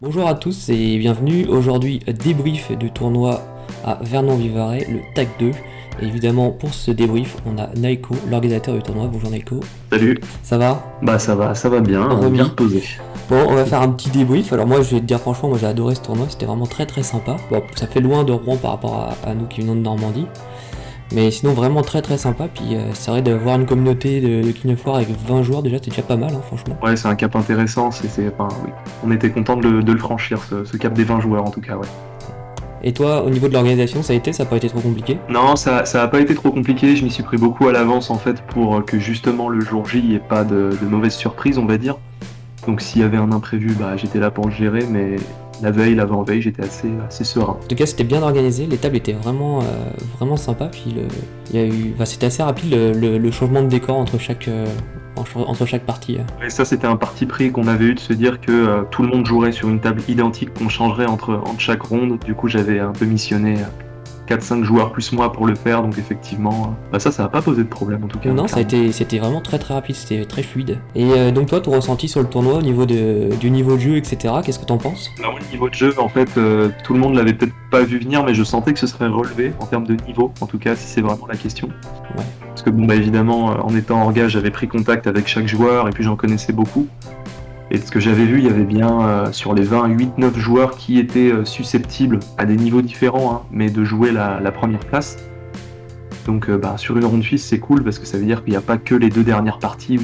Bonjour à tous et bienvenue. Aujourd'hui, débrief du tournoi à Vernon-Vivarais, le TAC 2. Et évidemment, pour ce débrief, on a Naiko, l'organisateur du tournoi. Bonjour Naiko. Salut. Ça va? Bah ça va bien, bien Remis. reposé. Bon, on va faire un petit débrief. Alors moi, je vais te dire franchement, moi j'ai adoré ce tournoi. C'était vraiment très très sympa. Bon, ça fait loin de Rouen par rapport à nous qui venons de Normandie. Mais sinon, vraiment très très sympa. Puis c'est vrai de voir une communauté de King of War avec 20 joueurs, déjà, c'est déjà pas mal, hein, franchement. Ouais, c'est un cap intéressant, enfin, oui. On était content de le franchir, ce cap des 20 joueurs en tout cas, ouais. Et toi, au niveau de l'organisation, ça a pas été trop compliqué? Non, ça a pas été trop compliqué, je m'y suis pris beaucoup à l'avance en fait pour que justement le jour J, il n'y ait pas de mauvaises surprises, on va dire. Donc s'il y avait un imprévu, bah j'étais là pour le gérer, mais la veille, l'avant-veille, j'étais assez serein. En tout cas, c'était bien organisé, les tables étaient vraiment sympas. Puis il y a eu, c'était assez rapide le changement de décor entre chaque partie. Et ça, c'était un parti pris qu'on avait eu de se dire que tout le monde jouerait sur une table identique qu'on changerait entre chaque ronde. Du coup, j'avais un peu missionné 4-5 joueurs plus moi pour le faire, donc effectivement, ça va pas posé de problème en tout cas. Non, clairement. c'était vraiment très très rapide, c'était très fluide. Et donc toi, ton ressenti sur le tournoi au niveau du niveau de jeu, etc. Qu'est-ce que t'en penses? Alors, au niveau de jeu, en fait, tout le monde l'avait peut-être pas vu venir, mais je sentais que ce serait relevé en termes de niveau, en tout cas, si c'est vraiment la question. Ouais. Parce que bon, bah évidemment, en étant en orga, j'avais pris contact avec chaque joueur et puis j'en connaissais beaucoup. Et de ce que j'avais vu, il y avait bien sur les 20, 8-9 joueurs qui étaient susceptibles, à des niveaux différents, hein, mais de jouer la première place. Donc sur une ronde suisse, c'est cool parce que ça veut dire qu'il n'y a pas que les deux dernières parties où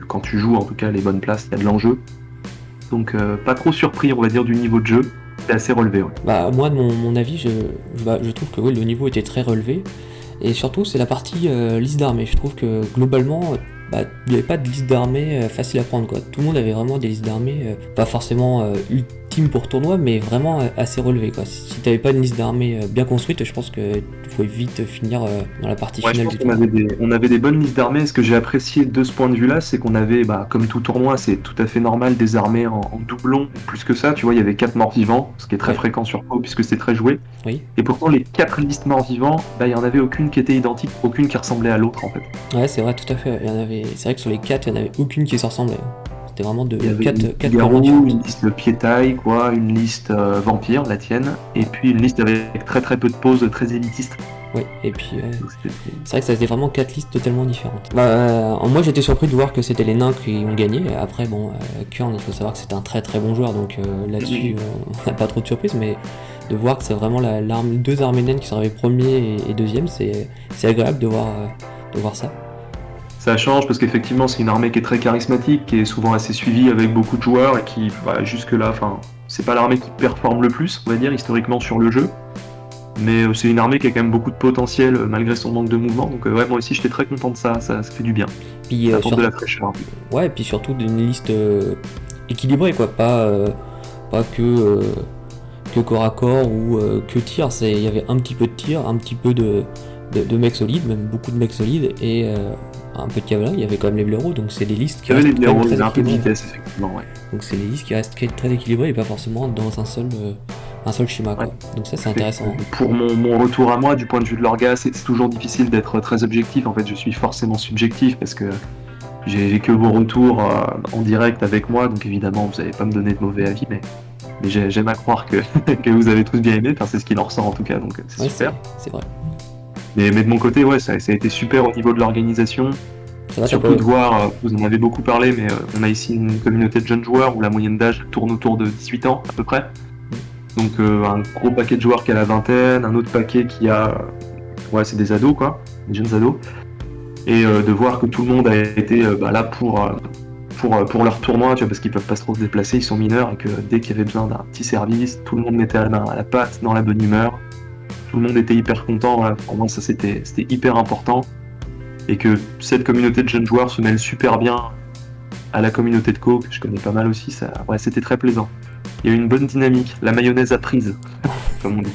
quand tu joues en tout cas les bonnes places, il y a de l'enjeu. Donc pas trop surpris, on va dire, du niveau de jeu. C'est assez relevé, ouais. Bah moi, de mon avis, je trouve que oui, le niveau était très relevé. Et surtout, c'est la partie liste d'armées. Je trouve que globalement, il n'y avait pas de liste d'armées facile à prendre, quoi. Tout le monde avait vraiment des listes d'armées, pas forcément ultimes pour tournoi, mais vraiment assez relevées, quoi. Si t'avais pas une liste d'armées bien construite, je pense que tu pouvais vite finir dans la partie Ouais, je finale pense du qu'on tournoi. on avait des bonnes listes d'armées. Ce que j'ai apprécié de ce point de vue-là, c'est qu'on avait, comme tout tournoi, c'est tout à fait normal, des armées en doublon. Plus que ça, tu vois, il y avait 4 morts vivants, ce qui est très Ouais. fréquent sur PoE puisque c'est très joué. Oui. Et pourtant, les 4 listes morts vivants, il y en avait aucune qui était identique, aucune qui ressemblait à l'autre en fait. Ouais, c'est vrai, tout à fait. C'est vrai que sur les 4, il n'y en avait aucune qui se ressemblait. C'était vraiment Il y avait une 4 Garou, purement différentes. une liste piétaille, quoi, une liste vampire, la tienne, et puis une liste avec très très peu de pauses, très élitistes. Oui, et puis Donc, c'est vrai que ça faisait vraiment 4 listes totalement différentes. Moi j'étais surpris de voir que c'était les nains qui ont gagné. Après, bon, Kurn, il faut savoir que c'est un très très bon joueur, donc là-dessus, on n'a pas trop de surprise, mais de voir que c'est vraiment deux armées naines qui sont arrivées premier et deuxième, c'est agréable de voir ça. Ça change parce qu'effectivement c'est une armée qui est très charismatique, qui est souvent assez suivie avec beaucoup de joueurs et qui jusque là, c'est pas l'armée qui performe le plus, on va dire, historiquement sur le jeu. Mais c'est une armée qui a quand même beaucoup de potentiel malgré son manque de mouvement. Donc ouais, moi aussi j'étais très content de ça, ça fait du bien. Puis, Ça apporte de la fraîcheur. ouais, et puis surtout d'une liste équilibrée, quoi, pas que corps à corps ou que tir. Il y avait un petit peu de tir, un petit peu de mecs solides, même beaucoup de mecs solides, et un peu de cavalerie. Il y avait quand même les blaireaux, donc c'est des listes qui Il y avait restent les quand même blaireaux, il y très avait un peu de équilibrées. vitesse effectivement, ouais. Donc c'est des listes qui restent très équilibrées et pas forcément dans un seul schéma, quoi. Ouais. Donc ça, c'est intéressant. Pour mon retour à moi, du point de vue de l'orga, c'est toujours difficile d'être très objectif. En fait, je suis forcément subjectif parce que j'ai que vos retours en direct avec moi, donc évidemment, vous n'allez pas me donner de mauvais avis, mais j'aime à croire que, que vous avez tous bien aimé, enfin, c'est ce qu'il en ressort en tout cas, donc c'est Ouais, super. c'est vrai. Mais de mon côté, ouais, ça a été super au niveau de l'organisation. Ça va, Surtout de voir, vous en avez beaucoup parlé, mais on a ici une communauté de jeunes joueurs où la moyenne d'âge tourne autour de 18 ans à peu près. Donc un gros paquet de joueurs qui a la vingtaine, un autre paquet qui a... ouais, c'est des ados quoi, des jeunes ados. Et de voir que tout le monde a été là pour leur tournoi, tu vois, parce qu'ils peuvent pas trop se déplacer, ils sont mineurs, et que dès qu'il y avait besoin d'un petit service, tout le monde mettait la main à la pâte, dans la bonne humeur. Tout le monde était hyper content, voilà. Pour moi ça c'était hyper important. Et que cette communauté de jeunes joueurs se mêle super bien à la communauté de Co, que je connais pas mal aussi, ouais, c'était très plaisant. Il y a eu une bonne dynamique, la mayonnaise a prise, comme on dit.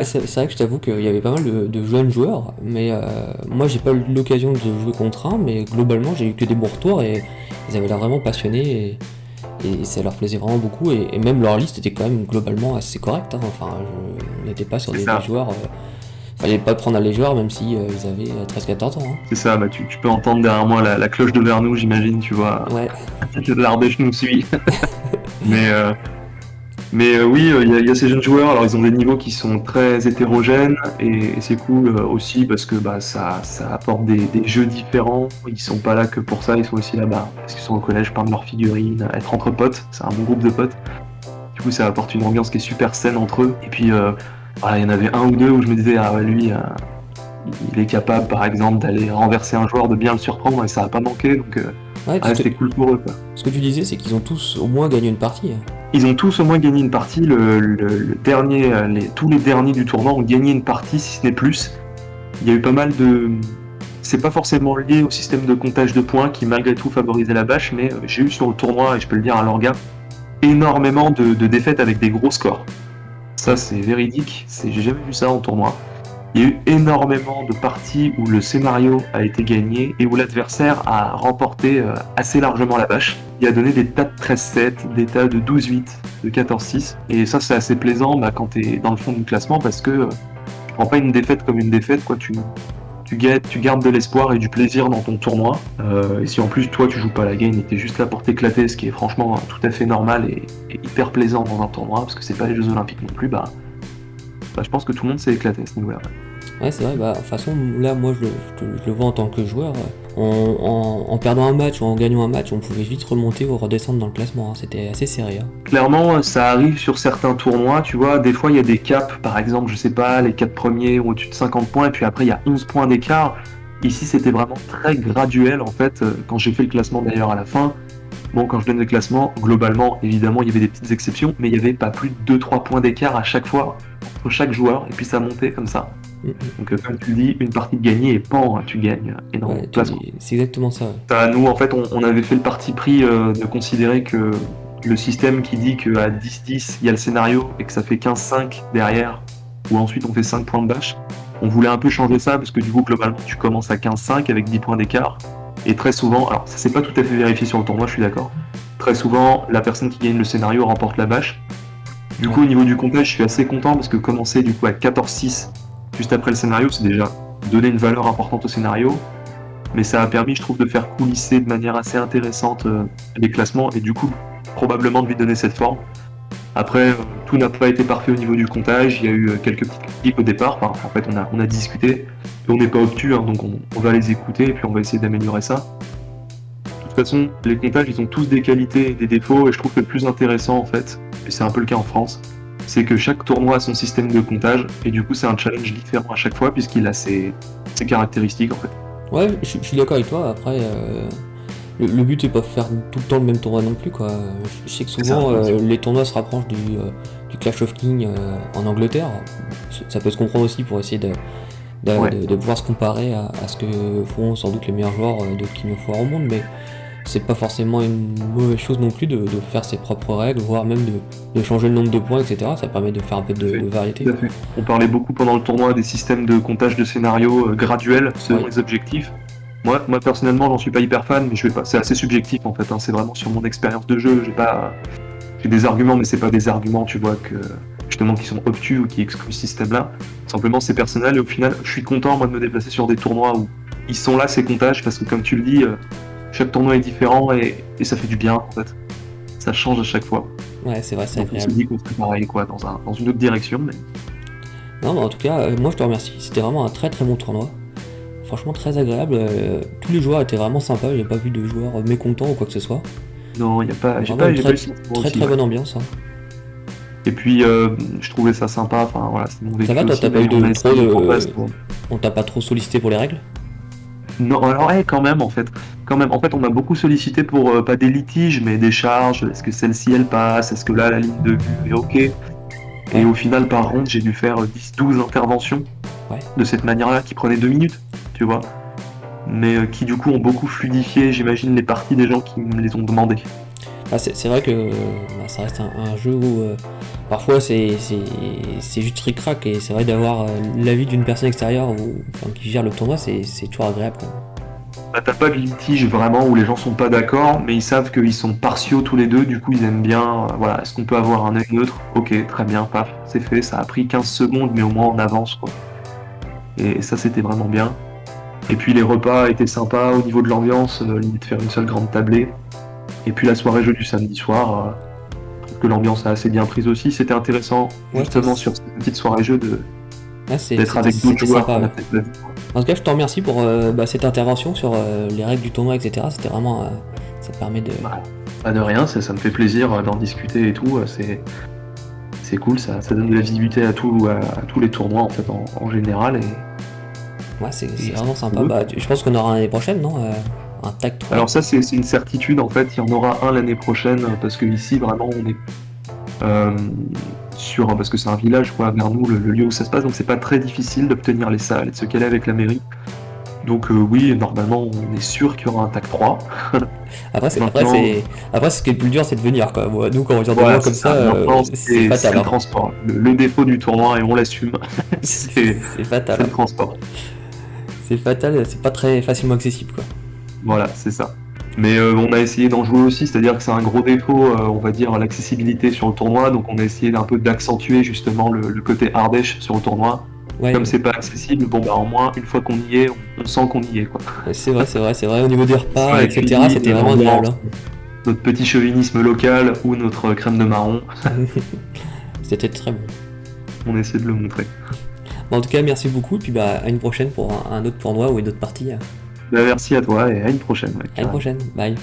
C'est vrai que je t'avoue qu'il y avait pas mal de jeunes joueurs, mais moi j'ai pas eu l'occasion de jouer contre un, mais globalement j'ai eu que des bons retours et ils avaient l'air vraiment passionnés et ça leur plaisait vraiment beaucoup et même leur liste était quand même globalement assez correcte, hein. Enfin, on n'était pas sur des joueurs, fallait pas prendre à les joueurs même si ils avaient 13-14 ans, hein. C'est ça, tu peux entendre derrière moi la cloche de Vernou, j'imagine, tu vois. Ouais. L'Ardèche nous suit. mais Mais oui, il y a ces jeunes joueurs, alors ils ont des niveaux qui sont très hétérogènes, et c'est cool aussi parce que bah, ça apporte des jeux différents. Ils sont pas là que pour ça, ils sont aussi là parce qu'ils sont au collège, peindre leurs figurines, être entre potes, c'est un bon groupe de potes. Du coup, ça apporte une ambiance qui est super saine entre eux. Et puis, voilà, il y en avait un ou deux où je me disais, ah ouais, lui, il est capable, par exemple, d'aller renverser un joueur, de bien le surprendre, et ça a pas manqué, donc Ouais, ouais, c'était cool pour eux, quoi. ce que tu disais, c'est qu'ils ont tous au moins gagné une partie. Ils ont tous au moins gagné une partie. Le dernier, tous les derniers du tournoi ont gagné une partie, si ce n'est plus. Il y a eu pas mal de. C'est pas forcément lié au système de comptage de points qui, malgré tout, favorisait la bâche, mais j'ai eu sur le tournoi, et je peux le dire à l'orga, énormément de défaites avec des gros scores. Ça, c'est véridique. J'ai jamais vu ça en tournoi. Il y a eu énormément de parties où le scénario a été gagné et où l'adversaire a remporté assez largement la bâche. Il a donné des tas de 13-7, des tas de 12-8, de 14-6. Et ça, c'est assez plaisant quand tu es dans le fond du classement parce que tu prends pas une défaite comme une défaite, quoi. Tu gardes de l'espoir et du plaisir dans ton tournoi. Et si en plus, toi, tu joues pas la game et t'es juste là pour t'éclater, ce qui est franchement tout à fait normal et hyper plaisant dans un tournoi, parce que c'est pas les Jeux Olympiques non plus, je pense que tout le monde s'est éclaté à ce niveau-là. Ouais, c'est vrai, de toute façon, là, moi, je le vois en tant que joueur. En perdant un match ou en gagnant un match, on pouvait vite remonter ou redescendre dans le classement. C'était assez serré. Clairement, ça arrive sur certains tournois, tu vois. Des fois, il y a des caps, par exemple, je sais pas, les 4 premiers ont au-dessus de 50 points, et puis après, il y a 11 points d'écart. Ici, c'était vraiment très graduel, en fait. Quand j'ai fait le classement d'ailleurs à la fin, bon, quand je donne le classement, globalement, évidemment, il y avait des petites exceptions, mais il n'y avait pas plus de 2-3 points d'écart à chaque fois, entre chaque joueur, et puis ça montait comme ça. Donc, comme tu le dis, une partie de gagner et pan, tu gagnes énormément de classement. C'est exactement ça. Ouais. Nous, en fait, on avait fait le parti pris de considérer que le système qui dit qu'à 10-10, il y a le scénario et que ça fait 15-5 derrière, ou ensuite on fait 5 points de bâche, on voulait un peu changer ça parce que du coup, globalement, tu commences à 15-5 avec 10 points d'écart. Et très souvent, alors ça s'est pas tout à fait vérifié sur le tournoi, je suis d'accord, très souvent, la personne qui gagne le scénario remporte la bâche. Du coup, au niveau du comptage, je suis assez content parce que commencer du coup à 14-6 juste après le scénario, c'est déjà donner une valeur importante au scénario. Mais ça a permis, je trouve, de faire coulisser de manière assez intéressante les classements et du coup, probablement de lui donner cette forme. Après, tout n'a pas été parfait au niveau du comptage, il y a eu quelques petites critiques au départ, en fait on a discuté, et on n'est pas obtus, donc on va les écouter et puis on va essayer d'améliorer ça. De toute façon, les comptages, ils ont tous des qualités et des défauts, et je trouve que le plus intéressant, en fait, et c'est un peu le cas en France, c'est que chaque tournoi a son système de comptage, et du coup c'est un challenge différent à chaque fois, puisqu'il a ses caractéristiques, en fait. Ouais, je suis d'accord avec toi. Après, le but c'est pas de faire tout le temps le même tournoi non plus, quoi. Je sais que souvent les tournois se rapprochent du Clash of Kings en Angleterre. Ça peut se comprendre aussi pour essayer de pouvoir se comparer à ce que font sans doute les meilleurs joueurs de King of War au monde, mais c'est pas forcément une mauvaise chose non plus de faire ses propres règles, voire même de changer le nombre de points, etc. Ça permet de faire un peu de variété. Tout à fait. On parlait beaucoup pendant le tournoi des systèmes de comptage de scénarios graduels selon les objectifs. Moi personnellement, j'en suis pas hyper fan, mais c'est assez subjectif en fait. C'est vraiment sur mon expérience de jeu. J'ai des arguments, mais c'est pas des arguments, tu vois, justement qui sont obtus ou qui excluent ce système-là. Simplement, c'est personnel et au final, je suis content moi de me déplacer sur des tournois où ils sont là ces comptages parce que comme tu le dis, chaque tournoi est différent et ça fait du bien en fait. Ça change à chaque fois. Ouais, c'est vrai, c'est Donc agréable. on se dit qu'on fait pareil quoi, dans une autre direction. Mais... Non, mais en tout cas, moi je te remercie. C'était vraiment un très très bon tournoi. Franchement très agréable. Tous les joueurs étaient vraiment sympas. J'ai pas vu de joueurs mécontents ou quoi que ce soit. Non, il y a pas. J'ai Vraiment pas une eu très bonne ambiance. Et puis je trouvais ça sympa. Enfin voilà, c'est mon vécu. Ça va, toi, aussi, t'as pas eu on t'a pas trop sollicité pour les règles? Non, alors quand même en fait. En fait, on m'a beaucoup sollicité pour pas des litiges, mais des charges. Est-ce que celle-ci elle passe? Est-ce que là la ligne de vue est ok? Et au final, par ronde, j'ai dû faire 10-12 interventions de cette manière-là qui prenaient 2 minutes, tu vois. Mais qui du coup ont beaucoup fluidifié, j'imagine, les parties des gens qui me les ont demandées. C'est vrai que ça reste un jeu où parfois c'est juste ric-rac, et c'est vrai d'avoir l'avis d'une personne extérieure qui gère le tournoi, c'est toujours agréable, quoi. T'as pas de litige vraiment où les gens sont pas d'accord, mais ils savent qu'ils sont partiaux tous les deux, du coup ils aiment bien, voilà, est-ce qu'on peut avoir un œil neutre? Ok, très bien, paf, c'est fait, ça a pris 15 secondes, mais au moins on avance, quoi. Et ça c'était vraiment bien. Et puis les repas étaient sympas au niveau de l'ambiance, l'idée de faire une seule grande tablée. Et puis la soirée jeu du samedi soir, que l'ambiance a assez bien prise aussi. C'était intéressant, Ouais, justement, sur cette petite soirée jeu, d'être avec d'autres c'était joueurs sympa. qu'on Ouais. a peut-être pas vu. En tout cas, je te remercie pour cette intervention sur les règles du tournoi, etc. C'était vraiment. Ça permet de. Bah, pas de rien, ça me fait plaisir d'en discuter et tout. C'est cool, ça donne de la visibilité à tous les tournois en fait en général. Ouais, c'est Et vraiment sympa. cool. Bah, je pense qu'on aura l'année prochaine, non un tag 3. Alors ça c'est une certitude en fait, il y en aura un l'année prochaine parce que ici vraiment on est parce que c'est un village quoi, vers nous, le lieu où ça se passe, donc c'est pas très difficile d'obtenir les salles et de se caler avec la mairie. Donc oui, normalement on est sûr qu'il y aura un tag 3. Après, Maintenant, ce qui est le plus dur, c'est de venir, quoi. Moi, nous, quand on regarde des voilà, mois comme c'est ça, maintenant c'est fatal. le Hein. transport. Le défaut du tournoi, et on l'assume, c'est C'est fatal. le Hein. transport. C'est fatal, c'est pas très facilement accessible, quoi. Voilà, c'est ça. Mais on a essayé d'en jouer aussi, c'est-à-dire que c'est un gros défaut, on va dire, l'accessibilité sur le tournoi, donc on a essayé d'un peu d'accentuer justement le côté hardèche sur le tournoi. Ouais, Comme c'est pas accessible, bon bah au moins une fois qu'on y est, on sent qu'on y est quoi. c'est vrai. Au niveau des repas, Sur la etc., cuisine, c'était vraiment agréable. l'ambiance, notre petit chauvinisme local ou notre crème de marron, Hein. C'était très bon. on essaie de le montrer. Bon, en tout cas, merci beaucoup, et puis bah, à une prochaine pour un autre tournoi ou une autre partie. Bah, merci à toi et à une prochaine. Ouais, À une carrément. prochaine, bye.